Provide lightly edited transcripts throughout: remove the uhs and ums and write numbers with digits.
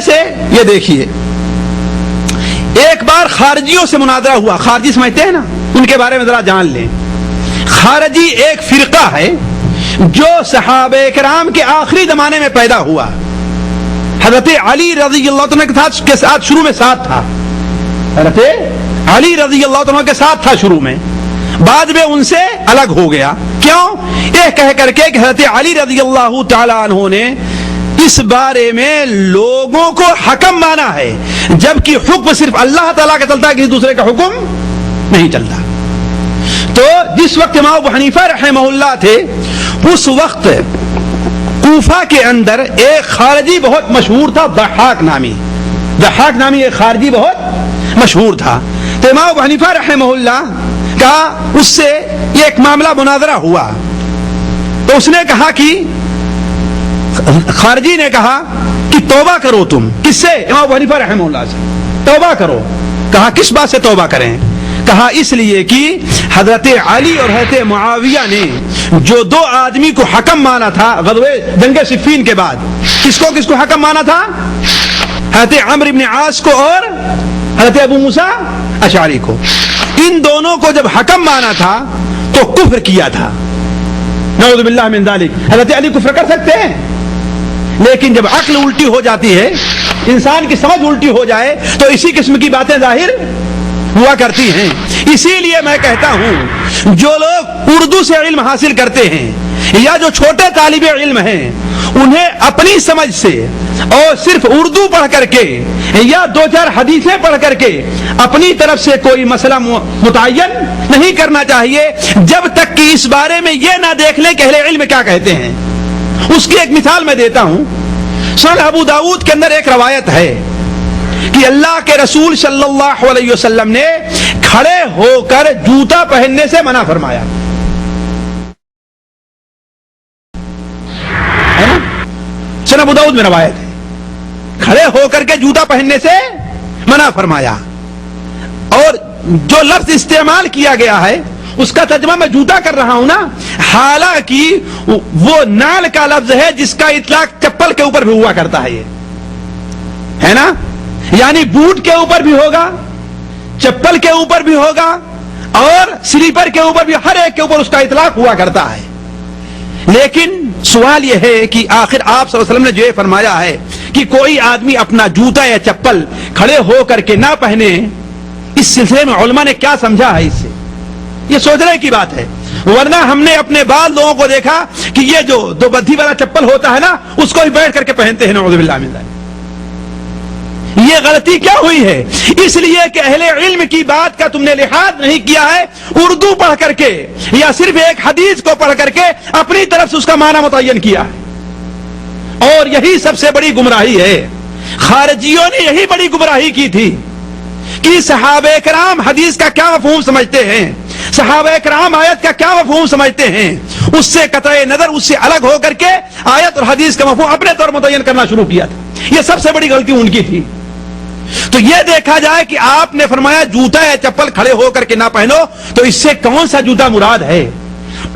جیسے یہ دیکھیے، ایک بار خارجیوں سے مناظرہ ہوا. خارجی سمجھتے ہیں نا، ان کے بارے میں ذرا جان لیں. خارجی ایک فرقہ ہے جو صحابہ کرام کے آخری زمانے میں پیدا ہوا. حضرت علی رضی اللہ عنہ کے ساتھ شروع میں ساتھ تھا. حضرت علی رضی اللہ عنہ کے ساتھ تھا شروع میں، بعد میں ان سے الگ ہو گیا. کیوں؟ یہ کہہ کر کے کہ حضرت علی رضی اللہ تعالی عنہ نے اس بارے میں لوگوں کو حکم مانا ہے، جبکہ حکم صرف اللہ تعالیٰ کا چلتا ہے، کسی دوسرے کا حکم نہیں چلتا. تو جس وقت امام ابو حنیفہ رحمہ اللہ تھے، اس وقت کوفہ کے اندر ایک خارجی بہت مشہور تھا، ضحاک نامی ایک خارجی بہت مشہور تھا. تو امام ابو حنیفہ رحمہ اللہ کا اس سے ایک معاملہ مناظرہ ہوا. تو اس نے کہا کہ خارجی نے کہا کہ توبہ کرو تم. کس سے؟ امام ابو حنیفہ رحمہ اللہ سے. توبہ کرو. کہا کس بات سے توبہ کریں؟ کہا اس لیے کہ حضرت علی اور حضرت معاویہ نے جو دو آدمی کو حکم مانا تھا غزوہ جنگ صفین کے بعد، کس کو حکم مانا تھا؟ حضرت عمرو بن عاص کو اور حضرت ابو موسیٰ اشعری کو. ان دونوں کو جب حکم مانا تھا تو کفر کیا تھا. نعوذ باللہ من ذالک. حضرت علی کفر کر سکتے ہیں، لیکن جب عقل الٹی ہو جاتی ہے، انسان کی سمجھ الٹی ہو جائے، تو اسی قسم کی باتیں ظاہر ہوا کرتی ہیں. اسی لیے میں کہتا ہوں جو لوگ اردو سے علم حاصل کرتے ہیں یا جو چھوٹے طالب علم ہیں، انہیں اپنی سمجھ سے اور صرف اردو پڑھ کر کے یا دو چار حدیثیں پڑھ کر کے اپنی طرف سے کوئی مسئلہ متعین نہیں کرنا چاہیے، جب تک کہ اس بارے میں یہ نہ دیکھ لیں کہ اہل علم کیا کہتے ہیں. اس کی ایک مثال میں دیتا ہوں. سنن ابو داؤد کے اندر ایک روایت ہے کہ اللہ کے رسول صلی اللہ علیہ وسلم نے کھڑے ہو کر جوتا پہننے سے منع فرمایا. سنن ابو داؤد میں روایت ہے، کھڑے ہو کر کے جوتا پہننے سے منع فرمایا. اور جو لفظ استعمال کیا گیا ہے اس کا ترجمہ میں جوتا کر رہا ہوں نا، حالانکہ وہ نال کا لفظ ہے جس کا اطلاق چپل کے اوپر بھی ہوا کرتا ہے. یہ ہے نا، یعنی بوٹ کے اوپر بھی ہوگا، چپل کے اوپر بھی ہوگا، اور سلیپر کے اوپر بھی، ہر ایک کے اوپر اس کا اطلاق ہوا کرتا ہے. لیکن سوال یہ ہے کہ آخر آپ صلی اللہ علیہ وسلم نے جو یہ فرمایا ہے کہ کوئی آدمی اپنا جوتا یا چپل کھڑے ہو کر کے نہ پہنے، اس سلسلے میں علماء نے کیا سمجھا ہے؟ اس سے یہ سوچنے کی بات ہے. ورنہ ہم نے اپنے بعض لوگوں کو دیکھا کہ یہ جو دو بدھی والا چپل ہوتا ہے نا، اس کو ہی بیٹھ کر کے پہنتے ہیں. نعوذ باللہ من ذالک. یہ غلطی کیا ہوئی ہے؟ اس لیے کہ اہل علم کی بات کا تم نے لحاظ نہیں کیا ہے، اردو پڑھ کر کے یا صرف ایک حدیث کو پڑھ کر کے اپنی طرف سے اس کا معنی متعین کیا ہے. اور یہی سب سے بڑی گمراہی ہے. خارجیوں نے یہی بڑی گمراہی کی تھی کہ صحابہ کرام حدیث کا کیا مفہوم سمجھتے ہیں، صحابہ کرام آیت کا کیا مفہوم سمجھتے ہیں، اس سے قطع نظر، اس سے الگ ہو کر کے آیت اور حدیث کا مفہوم اپنے طور متعین کرنا شروع کیا تھا. یہ سب سے بڑی غلطی ان کی تھی. تو یہ دیکھا جائے کہ آپ نے فرمایا جوتا یا چپل کھڑے ہو کر کے نہ پہنو، تو اس سے کون سا جوتا مراد ہے؟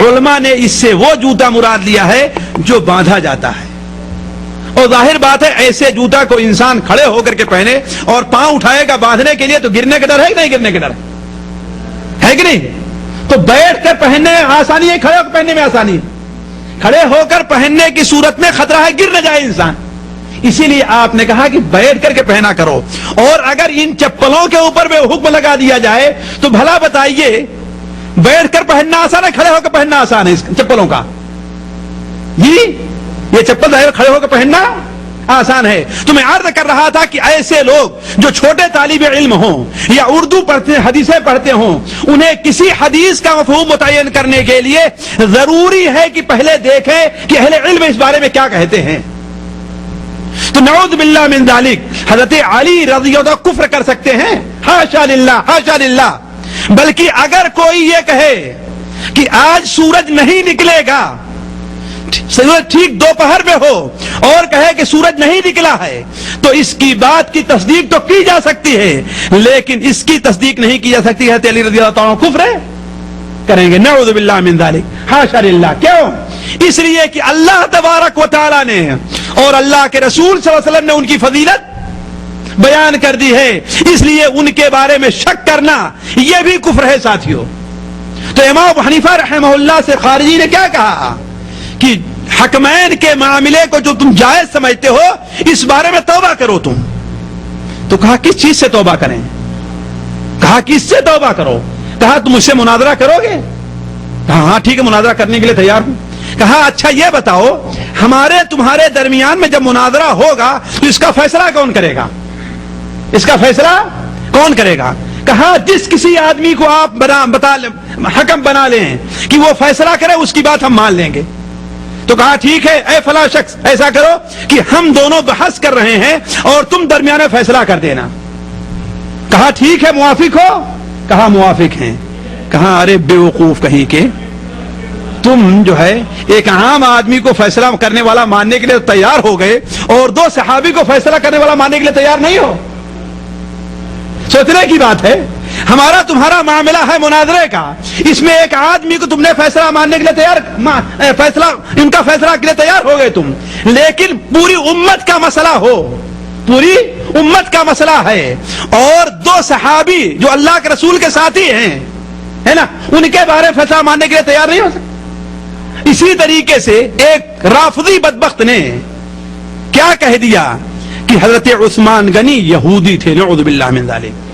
علماء نے اس سے وہ جوتا مراد لیا ہے جو باندھا جاتا ہے. اور ظاہر بات ہے ایسے جوتا کو انسان کھڑے ہو کر کے پہنے اور پاؤں اٹھائے گا باندھنے کے لیے، تو گرنے کا ڈر ہے کہ نہیں؟ گرنے کا ڈر ہے کہ نہیں؟ تو بیٹھ کر پہننے میں آسانی ہے، کھڑے ہو کر پہننے میں آسانی ہے. کھڑے ہو کر پہننے کی صورت میں خطرہ ہے گر نہ جائے انسان. اسی لیے آپ نے کہا کہ بیٹھ کر کے پہنا کرو. اور اگر ان چپلوں کے اوپر بھی حکم لگا دیا جائے تو بھلا بتائیے، بیٹھ کر پہننا آسان ہے، کھڑے ہو کر پہننا آسان ہے اس چپلوں کا؟ جی یہ چپل ظاہر کھڑے ہو کر پہننا آسان ہے. تو میں عرض کر رہا تھا کہ ایسے لوگ جو چھوٹے طالب علم ہوں یا اردو پڑھتے حدیثیں پڑھتے ہوں، انہیں کسی حدیث کا مفہوم متعین کرنے کے لیے ضروری ہے کہ پہلے دیکھیں کہ اہل علم اس بارے میں کیا کہتے ہیں. تو نعوذ باللہ من ذالک، حضرت علی رضی اللہ عنہ کفر کر سکتے ہیں؟ حاشا للہ، حاشا للہ. بلکہ اگر کوئی یہ کہے کہ آج سورج نہیں نکلے گا، سورج ٹھیک دوپہر میں ہو، اور کہے کہ سورج نہیں نکلا ہے، تو اس کی بات کی تصدیق تو کی جا سکتی ہے، لیکن اس کی تصدیق نہیں کی جا سکتی ہے. علی رضی اللہ عنہ کفر کریں گے. نعوذ باللہ من ذالک، حاشا للہ. کیوں؟ اس لیے کہ اللہ تبارک و تعالی نے اور اللہ کے رسول صلی اللہ علیہ وسلم نے ان کی فضیلت بیان کر دی ہے، اس لیے ان کے بارے میں شک کرنا یہ بھی کفر ہے ساتھیوں۔ تو امام ابو حنیفہ رحمہ اللہ سے خارجی نے کیا کہا کہ حکمین کے معاملے کو جو تم جائز سمجھتے ہو اس بارے میں توبہ کرو تم۔ تو کہا کس چیز سے توبہ کریں؟ کہا کس سے توبہ کرو؟ کہا تم مجھ سے مناظرہ کرو گے؟ کہا ہاں ٹھیک ہے، مناظرہ کرنے کے لیے تیار ہوں۔ کہا اچھا یہ بتاؤ، ہمارے تمہارے درمیان میں جب مناظرہ ہوگا تو اس کا فیصلہ کون کرے گا؟ اس کا فیصلہ کون کرے گا؟ کہا جس کسی آدمی کو آپ حکم بنا لیں کہ وہ فیصلہ کرے اس کی بات ہم مان لیں گے۔ تو کہا ٹھیک ہے اے فلاں شخص، ایسا کرو کہ ہم دونوں بحث کر رہے ہیں اور تم درمیان میں فیصلہ کر دینا۔ کہا ٹھیک ہے، موافق ہو؟ کہا موافق ہیں۔ کہا ارے بے وقوف کہیں کے، تم جو ہے ایک عام آدمی کو فیصلہ کرنے والا ماننے کے لیے تیار ہو گئے اور دو صحابی کو فیصلہ کرنے والا ماننے کے لیے تیار نہیں ہو۔ سوچنے کی بات ہے، ہمارا تمہارا معاملہ ہے مناظرے کا، اس میں ایک آدمی کو تم نے فیصلہ ماننے کے لیے تیار، ان کا فیصلہ کے لیے تیار ہو گئے تم، لیکن پوری امت کا مسئلہ ہو، پوری امت کا مسئلہ ہے اور دو صحابی جو اللہ کے رسول کے ساتھی ہیں، ہے نا، ان کے بارے میں فیصلہ ماننے کے لیے تیار نہیں ہو سکتے۔ اسی طریقے سے ایک رافضی بدبخت نے کیا کہہ دیا کہ حضرت عثمان غنی یہودی تھے، نعوذ باللہ من ذالک۔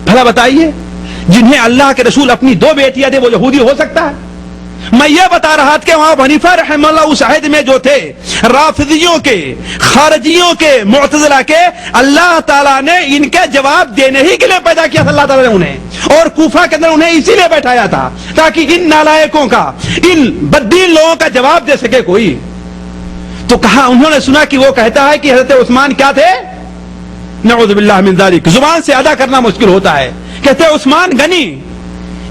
بھلا بتائیے، جنہیں اللہ کے رسول اپنی دو بیٹیاں دے وہ یہودی ہو سکتا ہے؟ میں یہ بتا رہا تھا کہ وہاں حنیفہ رحمہ اللہ اس عہد میں جو تھے، رافضیوں کے، خارجیوں کے، معتزلہ کے، اللہ تعالیٰ نے ان کے جواب دینے ہی کے لیے پیدا کیا تھا اللہ تعالیٰ نے انہیں، اور کوفہ کے اندر انہیں اسی لیے بیٹھایا تھا تاکہ ان نالائکوں کا، ان بددین لوگوں کا جواب دے سکے کوئی۔ تو کہا، انہوں نے سنا کہ وہ کہتا ہے کہ حضرت عثمان کیا تھے؟ نعوذ باللہ من ذالک، زبان سے ادا کرنا مشکل ہوتا ہے۔ کہتے عثمان غنی،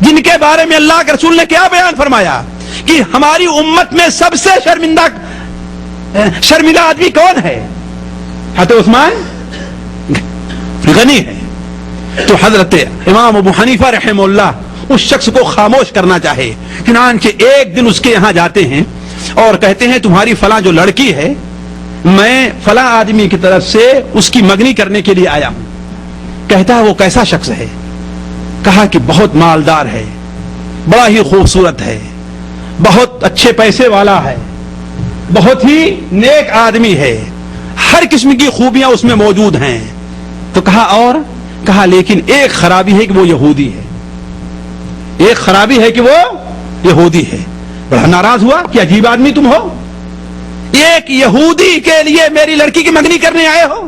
جن کے بارے میں اللہ کے رسول نے کیا بیان فرمایا کہ ہماری امت میں سب سے شرمندہ آدمی کون ہے؟ حضرت عثمان غنی ہے۔ تو حضرت امام ابو حنیفہ رحمہ اللہ اس شخص کو خاموش کرنا چاہے، چنانچہ ایک دن اس کے یہاں جاتے ہیں اور کہتے ہیں تمہاری فلاں جو لڑکی ہے، میں فلاں آدمی کی طرف سے اس کی مگنی کرنے کے لیے آیا ہوں۔ کہتا ہے وہ کیسا شخص ہے؟ کہا کہ بہت مالدار ہے، بڑا ہی خوبصورت ہے، بہت اچھے پیسے والا ہے، بہت ہی نیک آدمی ہے، ہر قسم کی خوبیاں اس میں موجود ہیں۔ تو کہا اور؟ کہا لیکن ایک خرابی ہے کہ وہ یہودی ہے، ایک خرابی ہے کہ وہ یہودی ہے۔ بڑا ناراض ہوا کہ عجیب آدمی تم ہو، ایک یہودی کے لیے میری لڑکی کی منگنی کرنے آئے ہو۔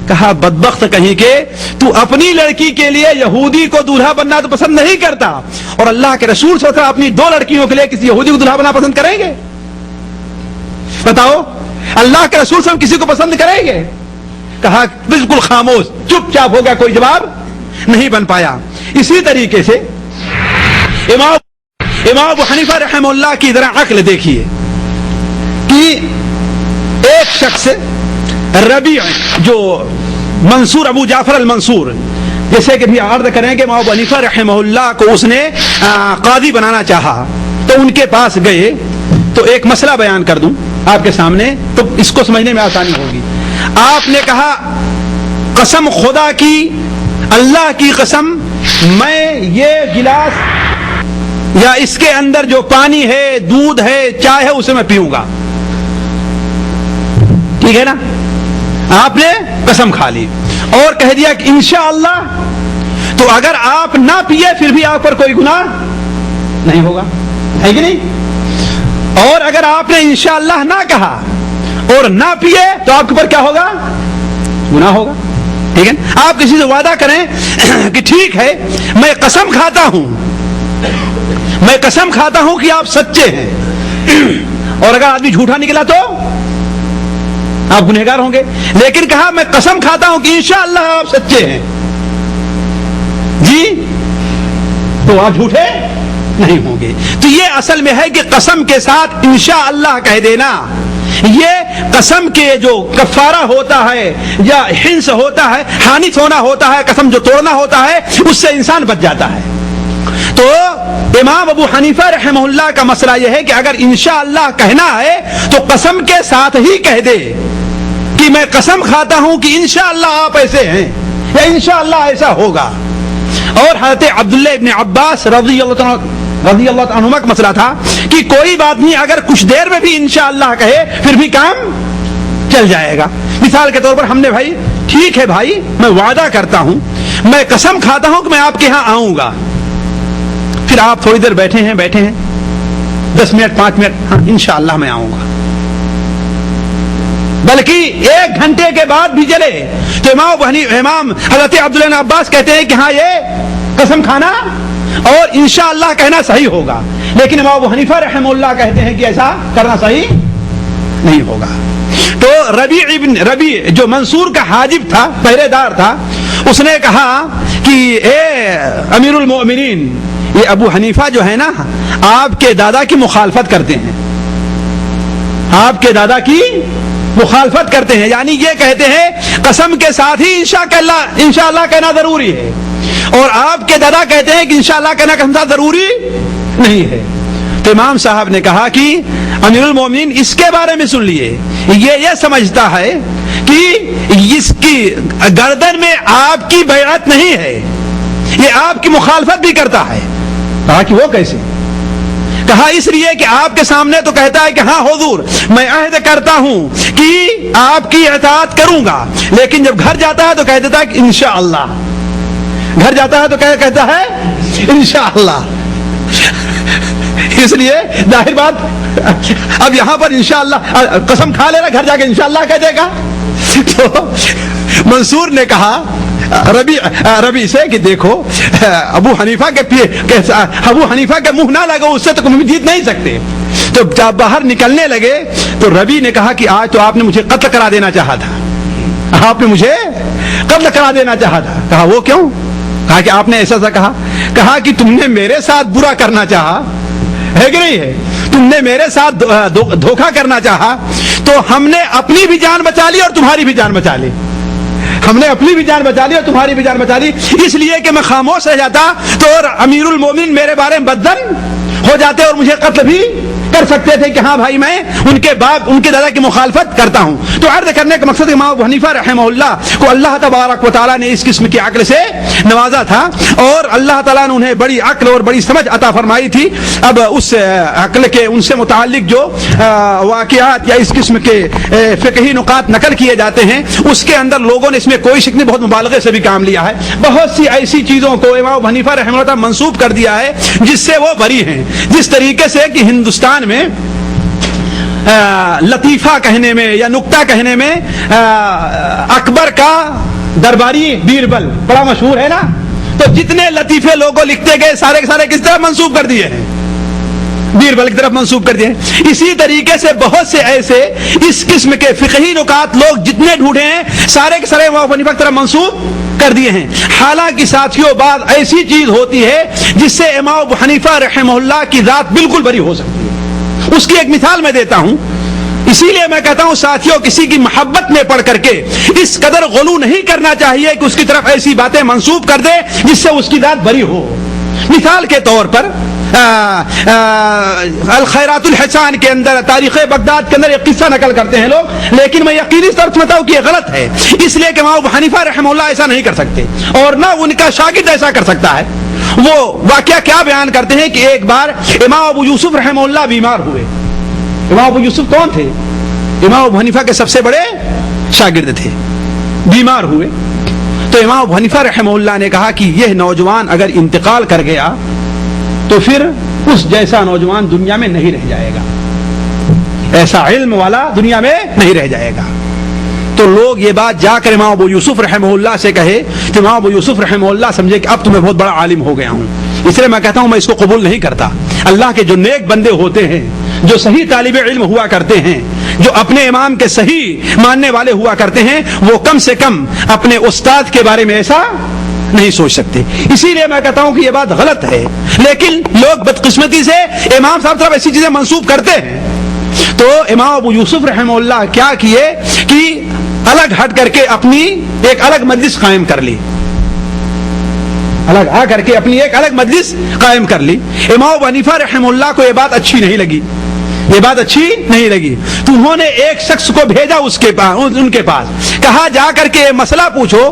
کہا بدبخت کہیں کہ تو اپنی لڑکی کے لیے یہودی کو دولہا بننا تو پسند نہیں کرتا، اور اللہ کے رسول صلی اللہ علیہ وسلم اپنی دو لڑکیوں کے لیے کسی یہودی کو دولہا بننا پسند کریں گے؟ بتاؤ، اللہ کے رسول صلی اللہ علیہ وسلم کسی کو پسند کریں گے؟ کہا بالکل خاموش، چپ چاپ ہو گیا، کوئی جواب نہیں بن پایا۔ اسی طریقے سے امام ابو حنیفہ رحمہ اللہ کی ذرا عقل دیکھیے کہ ایک شخص ربیع جو منصور ابو جعفر المنصور، جیسے کہ بھی عرض کریں کہ امام ابو حنیفہ رحمہ اللہ کو اس نے قاضی بنانا چاہا، تو ان کے پاس گئے تو ایک مسئلہ بیان کر دوں آپ کے سامنے تو اس کو سمجھنے میں آسانی ہوگی۔ آپ نے کہا قسم خدا کی، اللہ کی قسم، میں یہ گلاس یا اس کے اندر جو پانی ہے، دودھ ہے، چائے ہے، اسے میں پیوں گا، ٹھیک ہے نا؟ آپ نے قسم کھا لی اور کہہ دیا کہ انشاءاللہ، تو اگر آپ نہ پیے پھر بھی آپ پر کوئی گناہ نہیں ہوگا، ہے کہ نہیں؟ اور اگر آپ نے انشاءاللہ نہ کہا اور نہ پیے تو آپ کے اوپر کیا ہوگا؟ گناہ ہوگا، ٹھیک ہے؟ آپ کسی سے وعدہ کریں کہ ٹھیک ہے میں قسم کھاتا ہوں، میں قسم کھاتا ہوں کہ آپ سچے ہیں، اور اگر آدمی جھوٹا نکلا تو آپ گنہگار ہوں گے، لیکن کہا میں قسم کھاتا ہوں کہ انشاءاللہ آپ سچے ہیں جی، تو آپ جھوٹے نہیں ہوں گے۔ تو یہ اصل میں ہے کہ قسم کے ساتھ انشاءاللہ کہہ دینا، یہ قسم کے جو کفارہ ہوتا ہے یا حنس ہوتا ہے، حانث ہونا ہوتا ہے، قسم جو توڑنا ہوتا ہے، اس سے انسان بچ جاتا ہے۔ تو امام ابو حنیفہ رحمہ اللہ کا مسئلہ یہ ہے کہ اگر انشاءاللہ کہنا ہے تو قسم کے ساتھ ہی کہہ دے، کہ میں قسم کھاتا ہوں کہ انشاءاللہ آپ ایسے ہیں یا انشاءاللہ ایسا ہوگا. اور حضرت عبداللہ ابن عباس رضی اللہ عنہما کا مسئلہ تھا کہ کوئی بات نہیں، اگر کچھ دیر میں بھی انشاءاللہ کہے پھر بھی کام چل جائے گا. مثال کے طور پر ہم نے بھائی ٹھیک ہے بھائی میں وعدہ کرتا ہوں، میں قسم کھاتا ہوں کہ میں آپ کے ہاں آؤں گا. پھر آپ تھوڑی دیر بیٹھے ہیں 10 منٹ 5 منٹ، ہاں انشاءاللہ میں آؤں گا، بلکہ 1 گھنٹے کے بعد بھی چلے تو امام حضرت عبداللہ بن عباس کہتے ہیں کہ ہاں یہ قسم کھانا اور انشاءاللہ کہنا صحیح ہوگا. لیکن امام ابو حنیفہ رحمہ اللہ کہتے ہیں کہ ایسا کرنا صحیح نہیں ہوگا. تو ربیع جو منصور کا حاجب تھا، پہرے دار تھا، اس نے کہا کہ اے امیر المؤمنین، یہ ابو حنیفہ جو ہے نا آپ کے دادا کی مخالفت کرتے ہیں، آپ کے دادا کی مخالفت کرتے ہیں، یعنی یہ کہتے ہیں قسم کے ساتھ ہی انشاءاللہ کہنا ضروری ہے، اور آپ کے دادا کہتے ہیں کہ انشاءاللہ کہنا قسم سے ضروری نہیں ہے. تو امام صاحب نے کہا کہ امیر المومنین اس کے بارے میں سن لیے، یہ سمجھتا ہے کہ اس کی گردن میں آپ کی بیعت نہیں ہے، یہ آپ کی مخالفت بھی کرتا ہے. کہا کہ وہ کیسے؟ کہا اس لیے کہ آپ کے سامنے تو کہتا ہے کہ ہاں حضور میں عہد کرتا ہوں کہ آپ کی اطاعت کروں گا، لیکن جب گھر جاتا ہے تو کہہ دیتا ہے کہ انشاءاللہ، گھر جاتا ہے تو کہتا ہے انشاءاللہ. اس لیے ظاہر بات اب یہاں پر انشاءاللہ قسم کھا لے رہا، گھر جا کے انشاءاللہ کہہ دے گا. تو منصور نے کہا ربی سے کہ دیکھو ابو حنیفہ کے منہ نہ لگو، اس سے تو کبھی جیت نہیں سکتے. تو جب باہر نکلنے لگے تو ربی نے کہا کہ آج تو آپ نے مجھے قتل کرا دینا چاہا تھا، آپ نے مجھے قتل کرا دینا چاہا تھا. کہا وہ کیوں؟ کہا کہ آپ نے ایسا کہا کہ تم نے میرے ساتھ برا کرنا چاہا ہے کہ نہیں ہے، تم نے میرے ساتھ دھوکہ کرنا چاہا، تو ہم نے اپنی بھی جان بچا لی اور تمہاری بھی جان بچا لی، ہم نے اپنی بھی جان بچا لی اور تمہاری بھی جان بچا لی. اس لیے کہ میں خاموش رہ جاتا تو امیر المومنین میرے بارے میں بدظن ہو جاتے اور مجھے قتل بھی کر سکتے تھے کہ ہاں بھائی میں ان کے دادا کی مخالفت کرتا ہوں. تو عرض کرنے کا مقصد امام ابو حنیفہ رحمہ اللہ کو اللہ تبارک و تعالیٰ نے اس قسم کی عقل سے نوازا تھا، اور اللہ تعالیٰ نے انہیں بڑی عقل اور بڑی سمجھ عطا فرمائی تھی. اب اس عقل کے ان سے متعلق جو واقعات یا اس قسم کے فقہی نکات نقل کیے جاتے ہیں، اس کے اندر لوگوں نے اس میں کوئی شک نہیں، بہت مبالغے سے بھی کام لیا ہے. بہت سی ایسی چیزوں کو امام ابو حنیفہ رحمہ اللہ منسوب کر دیا ہے جس سے وہ بری ہیں. جس طریقے سے کہ ہندوستان میں لطیفہ کہنے میں یا نکتہ کہنے میں اکبر کا درباری بیربل بڑا مشہور ہے نا، تو جتنے لطیفے لوگوں لکھتے گئے سارے کے سارے کس طرف منسوب کر دیے ہیں؟ بیربل کی طرف منسوب کر دیے. اسی طریقے سے بہت سے ایسے اس قسم کے فقہی نکات لوگ جتنے ڈھونڈے ہیں سارے کے سارے امام ابو حنیفہ کی طرف منسوب کر دیے ہیں. حالانکہ ساتھیوں بعض ایسی چیز ہوتی ہے جس سے امام ابو حنیفہ رحمہ اللہ کی ذات بالکل بری ہو سکتی ہے. اس کی ایک مثال میں دیتا ہوں. اسی لیے میں کہتا ہوں ساتھیوں کسی کی محبت میں پڑھ کر کے اس قدر غلو نہیں کرنا چاہیے کہ اس کی طرف ایسی باتیں منسوب کر دے جس سے اس کی ذات بری ہو. مثال کے طور پر الخیرات الحسان کے اندر تاریخ بغداد کے اندر ایک قصہ نقل کرتے ہیں لوگ، لیکن میں یقینی طور سے بتاؤں کہ یہ غلط ہے، اس لیے کہ امام ابو حنیفہ رحمہ اللہ ایسا نہیں کر سکتے اور نہ ان کا شاگرد ایسا کر سکتا ہے. وہ واقعہ کیا بیان کرتے ہیں کہ ایک بار امام ابو یوسف رحمہ اللہ بیمار ہوئے. امام ابو یوسف کون تھے؟ امام ابو حنیفہ کے سب سے بڑے شاگرد تھے. بیمار ہوئے تو امام ابو حنیفہ رحمہ اللہ نے کہا کہ یہ نوجوان اگر انتقال کر گیا تو پھر اس جیسا نوجوان دنیا میں نہیں رہ جائے گا، ایسا علم والا دنیا میں نہیں رہ جائے گا. تو لوگ یہ بات جا کر امام ابو یوسف رحمہ اللہ سے کہے کہ امام ابو یوسف رحمہ اللہ سمجھے کہ اب تو میں بہت بڑا عالم ہو گیا ہوں. اس لیے میں کہتا ہوں میں اس کو قبول نہیں کرتا. اللہ کے جو نیک بندے ہوتے ہیں، جو صحیح طالب علم ہوا کرتے ہیں، جو اپنے امام کے صحیح ماننے والے ہوا کرتے ہیں، وہ کم سے کم اپنے استاد کے بارے میں ایسا نہیں سوچ سکتے. اسی لیے میں کہتا ہوں کہ یہ بات غلط ہے، لیکن لوگ بدقسمتی سے امام صاحب طرف ایسی چیزیں منسوب کرتے ہیں. تو امام ابو یوسف رحمہ اللہ کیا کیے کہ الگ ہٹ کر کے اپنی ایک الگ مجلس قائم کر لی، الگ آ کر کے اپنی ایک الگ مجلس قائم کر لی. امام ابو حنیفہ رحمہ اللہ کو یہ بات اچھی نہیں لگی یہ بات اچھی نہیں لگی. تو انہوں نے ایک شخص کو بھیجا اس کے پاس, ان کے پاس, کہا جا کر کے یہ مسئلہ پوچھو